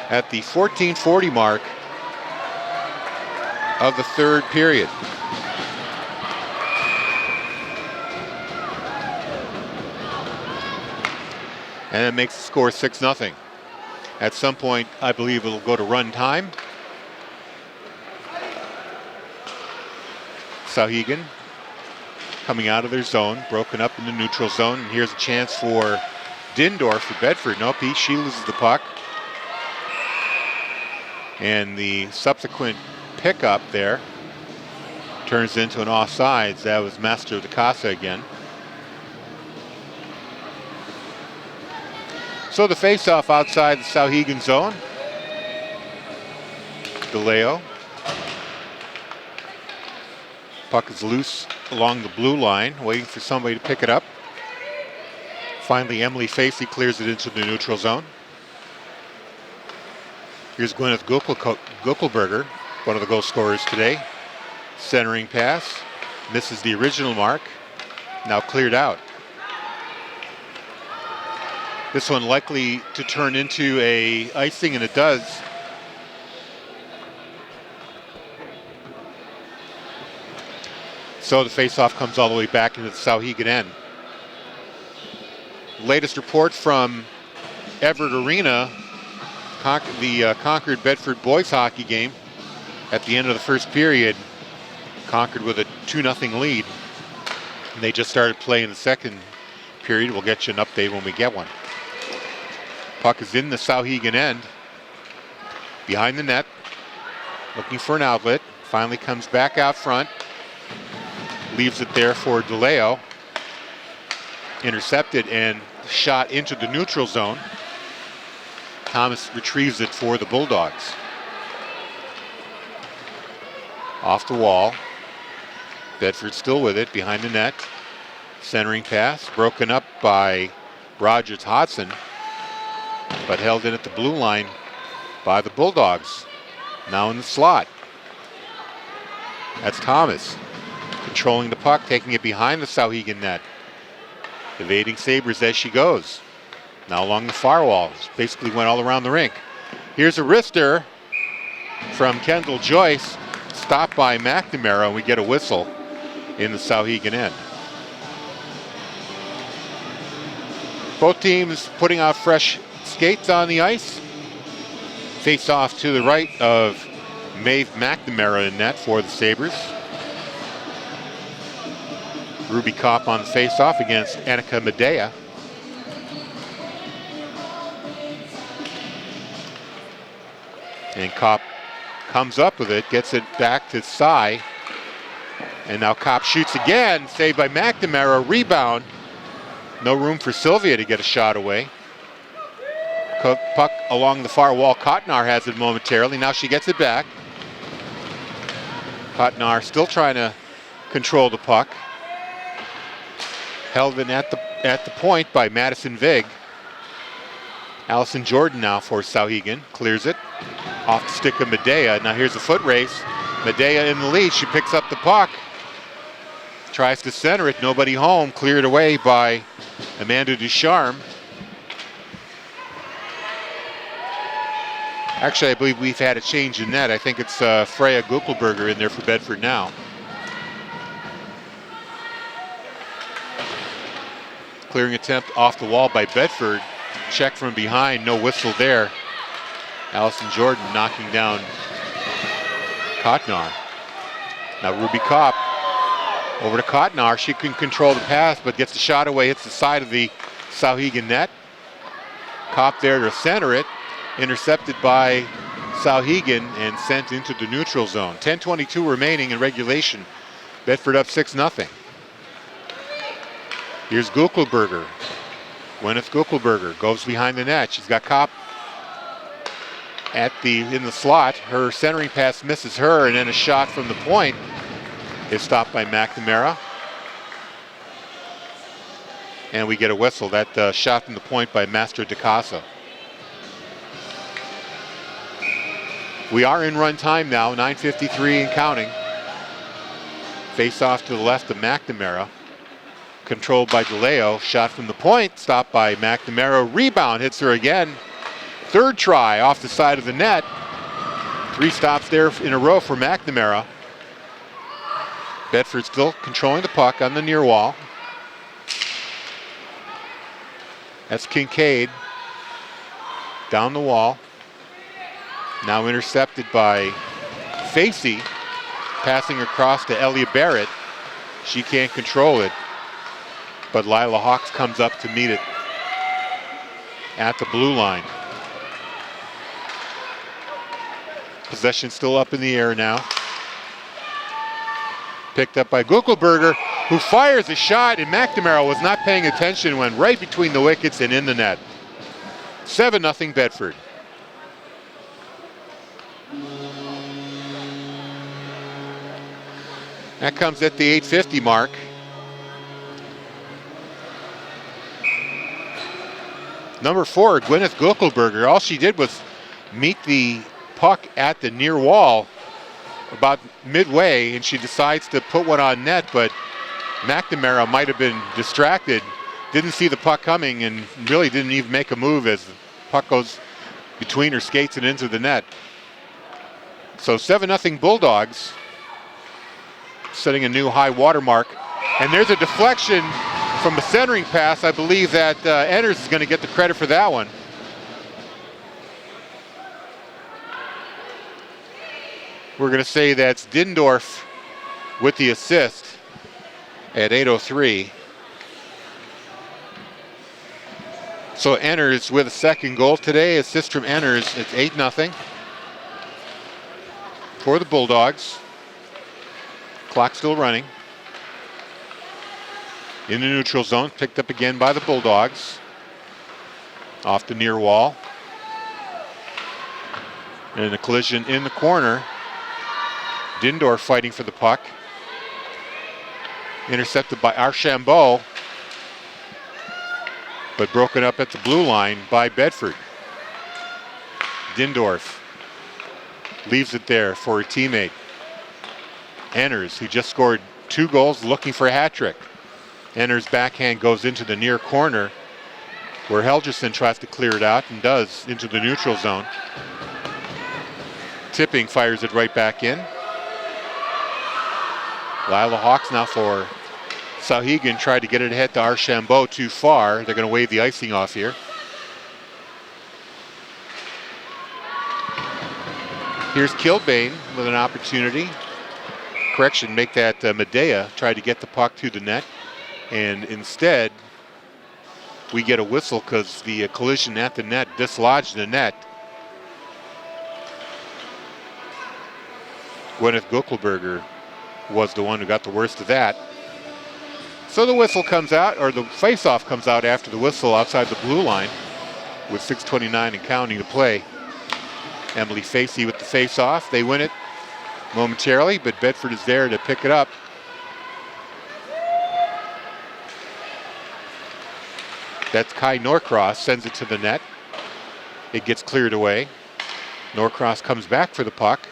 at the 14:40 mark of the third period. And it makes the score 6-0. At some point, I believe it'll go to run time. Souhegan coming out of their zone, broken up in the neutral zone. And here's a chance for Dindorf for Bedford. Nope, she loses the puck. And the subsequent pickup there turns into an offsides. That was Mastro de Casa again. So the face-off outside the Souhegan zone. DeLeo. Puck is loose along the blue line, waiting for somebody to pick it up. Finally, Emily Facey clears it into the neutral zone. Here's Gwyneth Guckelberger, one of the goal scorers today. Centering pass, misses the original mark, now cleared out. This one likely to turn into a icing, and it does. So the face-off comes all the way back into the Souhegan end. Latest report from Everett Arena, the Concord Bedford boys hockey game. At the end of the first period, Concord with a 2-0 lead. And they just started playing the second period. We'll get you an update when we get one. Puck is in the Souhegan end, behind the net, looking for an outlet. Finally comes back out front, leaves it there for DeLeo. Intercepted and shot into the neutral zone. Thomas retrieves it for the Bulldogs. Off the wall. Bedford still with it, behind the net. Centering pass, broken up by Rogers Hodson, but held in at the blue line by the Bulldogs. Now in the slot. That's Thomas, controlling the puck, taking it behind the Souhegan net. Evading Sabers as she goes. Now along the far wall, basically went all around the rink. Here's a wrister from Kendall Joyce, stopped by McNamara, and we get a whistle in the Souhegan end. Both teams putting out fresh skates on the ice. Face off to the right of Maeve McNamara in net for the Sabres. Ruby Kopp on the face-off against Annika Medea. And Kopp comes up with it, gets it back to Cy. And now Kopp shoots again, saved by McNamara, rebound. No room for Sylvia to get a shot away. Puck along the far wall. Cotnar has it momentarily. Now she gets it back. Cotnar still trying to control the puck. Held in at the point by Madison Vig. Allison Jordan now for Souhegan. Clears it. Off the stick of Medea. Now here's a foot race. Medea in the lead. She picks up the puck. Tries to center it. Nobody home. Cleared away by Amanda Ducharme. Actually, I believe we've had a change in net. I think it's Freya Guckelberger in there for Bedford now. Clearing attempt off the wall by Bedford. Check from behind, no whistle there. Allison Jordan knocking down Cotnar. Now Ruby Kopp over to Cotnar. She can control the pass, but gets the shot away, hits the side of the Souhegan net. Kopp there to center it. Intercepted by Souhegan and sent into the neutral zone. 10:22 remaining in regulation. Bedford up 6-0. Here's Guckelberger. Gwyneth Guckelberger goes behind the net. She's got Kopp in the slot. Her centering pass misses her, and then a shot from the point is stopped by McNamara. And we get a whistle. That shot from the point by Master DeCasa. We are in run time now, 9:53 and counting. Face off to the left of McNamara. Controlled by DeLeo. Shot from the point, stopped by McNamara. Rebound hits her again. Third try off the side of the net. 3 stops there in a row for McNamara. Bedford still controlling the puck on the near wall. That's Kincaid. Down the wall. Now intercepted by Facey. Passing across to Ellia Barrett. She can't control it. But Lila Hawks comes up to meet it at the blue line. Possession still up in the air now. Picked up by Guckelberger, who fires a shot, and McNamara was not paying attention, went right between the wickets and in the net. 7-0 Bedford. That comes at the 8:50 mark. Number 4, Gwyneth Guckelberger, all she did was meet the puck at the near wall about midway, and she decides to put one on net, but McNamara might have been distracted, didn't see the puck coming, and really didn't even make a move as the puck goes between her skates and into the net. So 7-0 Bulldogs, setting a new high water mark. And there's a deflection from a centering pass. I believe that Enders is going to get the credit for that one. We're going to say that's Dindorf with the assist at 8:03. So Enders with a second goal today. Assist from Enders. It's 8-0 for the Bulldogs. Clock still running. In the neutral zone, picked up again by the Bulldogs. Off the near wall. And a collision in the corner. Dindorf fighting for the puck. Intercepted by Archambault, but broken up at the blue line by Bedford. Dindorf leaves it there for a teammate. Enders, who just scored 2 goals, looking for a hat trick. Enders' backhand goes into the near corner, where Helgerson tries to clear it out and does, into the neutral zone. Tipping fires it right back in. Lila Hawks now for Souhegan, tried to get it ahead to Archambault, too far. They're going to wave the icing off here. Here's Kilbane with an opportunity. Correction, make that Medea, tried to get the puck to the net. And instead, we get a whistle because the collision at the net dislodged the net. Gwyneth Guckelberger was the one who got the worst of that. So the whistle comes out, or the face-off comes out after the whistle outside the blue line with 6:29 and counting to play. Emily Facey with the face-off. They win it momentarily, but Bedford is there to pick it up. That's Kai Norcross, sends it to the net. It gets cleared away. Norcross comes back for the puck.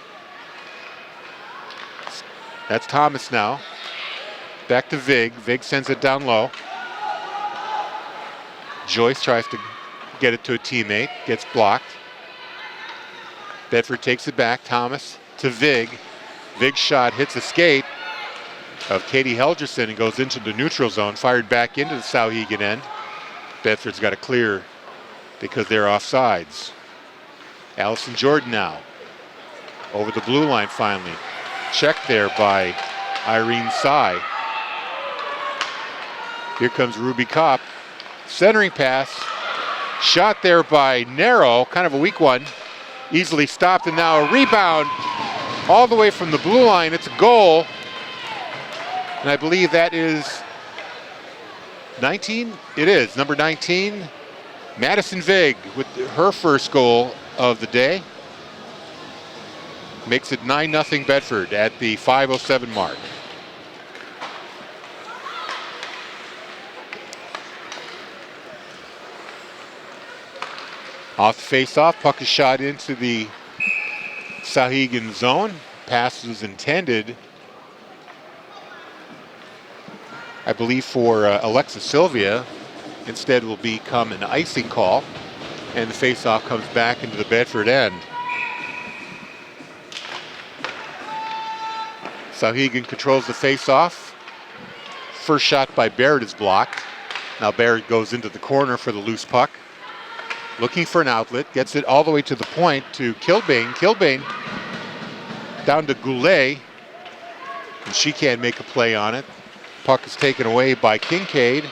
That's Thomas now. Back to Vig. Vig sends it down low. Joyce tries to get it to a teammate. Gets blocked. Bedford takes it back. Thomas to Vig. Vig's shot hits a skate of Katie Helgerson and goes into the neutral zone. Fired back into the Souhegan end. Bedford's got to clear because they're offsides. Allison Jordan now. Over the blue line finally. Checked there by Irene Sy. Here comes Ruby Kopp. Centering pass. Shot there by Narrow. Kind of a weak one. Easily stopped, and now a rebound all the way from the blue line. It's a goal. And I believe that is 19? It is. Number 19, Madison Vig with her first goal of the day. Makes it 9-0 Bedford at the 5:07 mark. Off the face-off, puck is shot into the Souhegan zone. Pass was intended, I believe, for Alexa Sylvia. Instead will become an icing call, and the face-off comes back into the Bedford end. Souhegan controls the face-off. First shot by Barrett is blocked. Now Barrett goes into the corner for the loose puck. Looking for an outlet, gets it all the way to the point to Kilbane. Kilbane down to Goulet, and she can't make a play on it. Puck is taken away by Kincaid.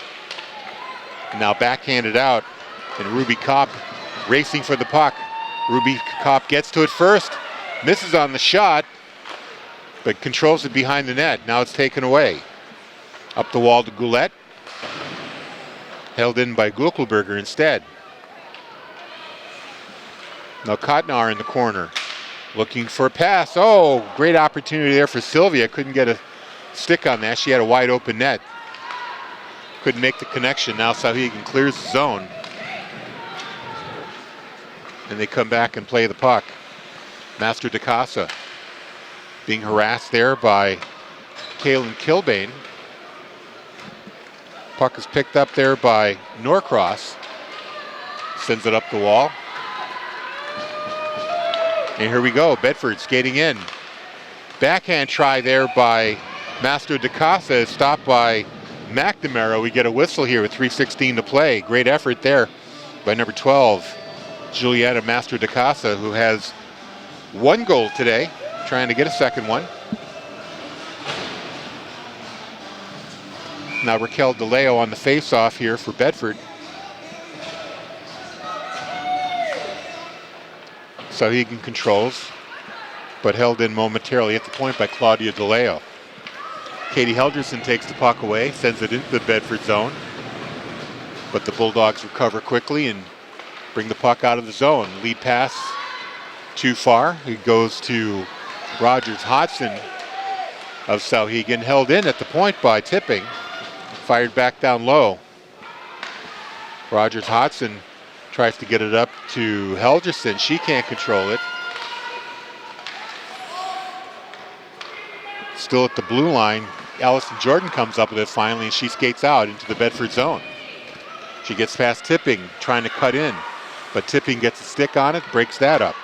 Now backhanded out, and Ruby Kopp racing for the puck. Ruby Kopp gets to it first, misses on the shot, but controls it behind the net. Now it's taken away. Up the wall to Goulet. Held in by Guckelberger instead. Now Kotnar in the corner, looking for a pass. Oh, great opportunity there for Sylvia. Couldn't get a stick on that. She had a wide open net. Couldn't make the connection. Now Souhegan clears the zone. And they come back and play the puck. Master DeCasa being harassed there by Kaylin Kilbane. Puck is picked up there by Norcross. Sends it up the wall. And here we go, Bedford skating in. Backhand try there by Master DeCasa is stopped by McNamara. We get a whistle here with 3:16 to play. Great effort there by number 12, Julietta Master DeCasa, who has one goal today, trying to get a second one. Now Raquel DeLeo on the face-off here for Bedford. Souhegan controls, but held in momentarily at the point by Claudia DeLeo. Katie Helgerson takes the puck away, sends it into the Bedford zone, but the Bulldogs recover quickly and bring the puck out of the zone. Lead pass too far. It goes to Rogers Hodgson of Souhegan, held in at the point by Tipping, fired back down low. Rogers Hodgson tries to get it up to Helgerson. She can't control it. Still at the blue line. Allison Jordan comes up with it finally, and she skates out into the Bedford zone. She gets past Tipping, trying to cut in, but Tipping gets a stick on it, breaks that up.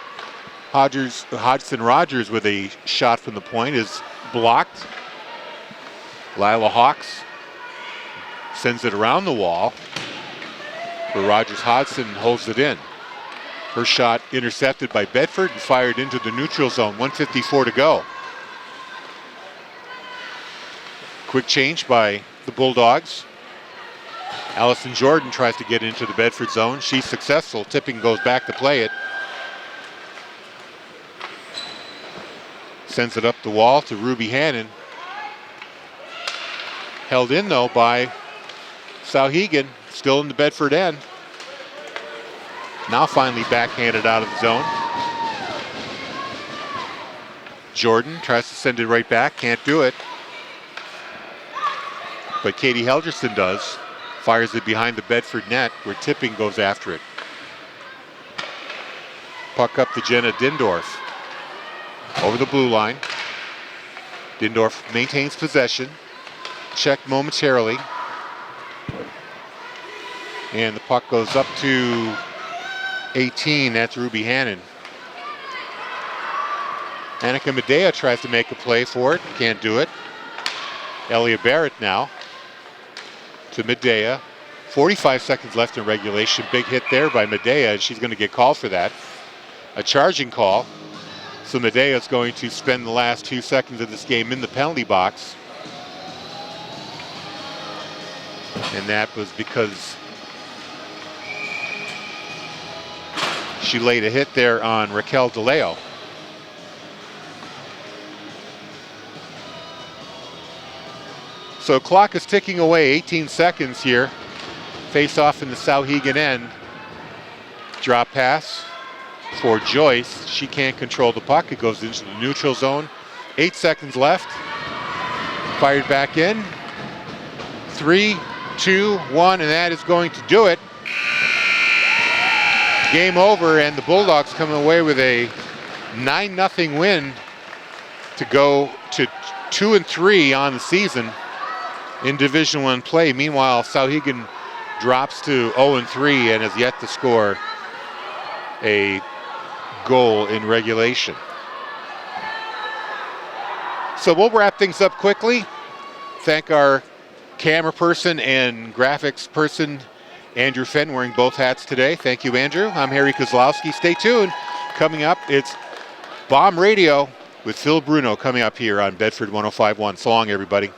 Hodgson Rogers with a shot from the point is blocked. Lila Hawks sends it around the wall, where Rogers Hodgson holds it in. Her shot intercepted by Bedford and fired into the neutral zone. 1:54 to go. Quick change by the Bulldogs. Allison Jordan tries to get into the Bedford zone. She's successful. Tipping goes back to play it. Sends it up the wall to Ruby Hannon. Held in though by Souhegan, still in the Bedford end. Now finally backhanded out of the zone. Jordan tries to send it right back, can't do it. But Katie Helgerson does. Fires it behind the Bedford net where Tipping goes after it. Puck up to Jenna Dindorf. Over the blue line. Dindorf maintains possession. Checked momentarily. And the puck goes up to 18. That's Ruby Hannon. Annika Medea tries to make a play for it. Can't do it. Elia Barrett now to Medea. 45 seconds left in regulation. Big hit there by Medea, and she's going to get called for that. A charging call. So Medea is going to spend the last 2 seconds of this game in the penalty box. And that was because she laid a hit there on Raquel DeLeo. So clock is ticking away, 18 seconds here. Face off in the Souhegan end. Drop pass for Joyce. She can't control the puck. It goes into the neutral zone. 8 seconds left. Fired back in. 3, 2, 1, and that is going to do it. Game over, and the Bulldogs coming away with a 9-0 win to go to 2-3 on the season in Division I play. Meanwhile, Souhegan drops to 0-3 and has yet to score a goal in regulation. So we'll wrap things up quickly. Thank our camera person and graphics person, Andrew Fenn, wearing both hats today. Thank you, Andrew. I'm Harry Kozlowski. Stay tuned. Coming up, it's Bomb Radio with Phil Bruno coming up here on Bedford 105.1. So long, everybody.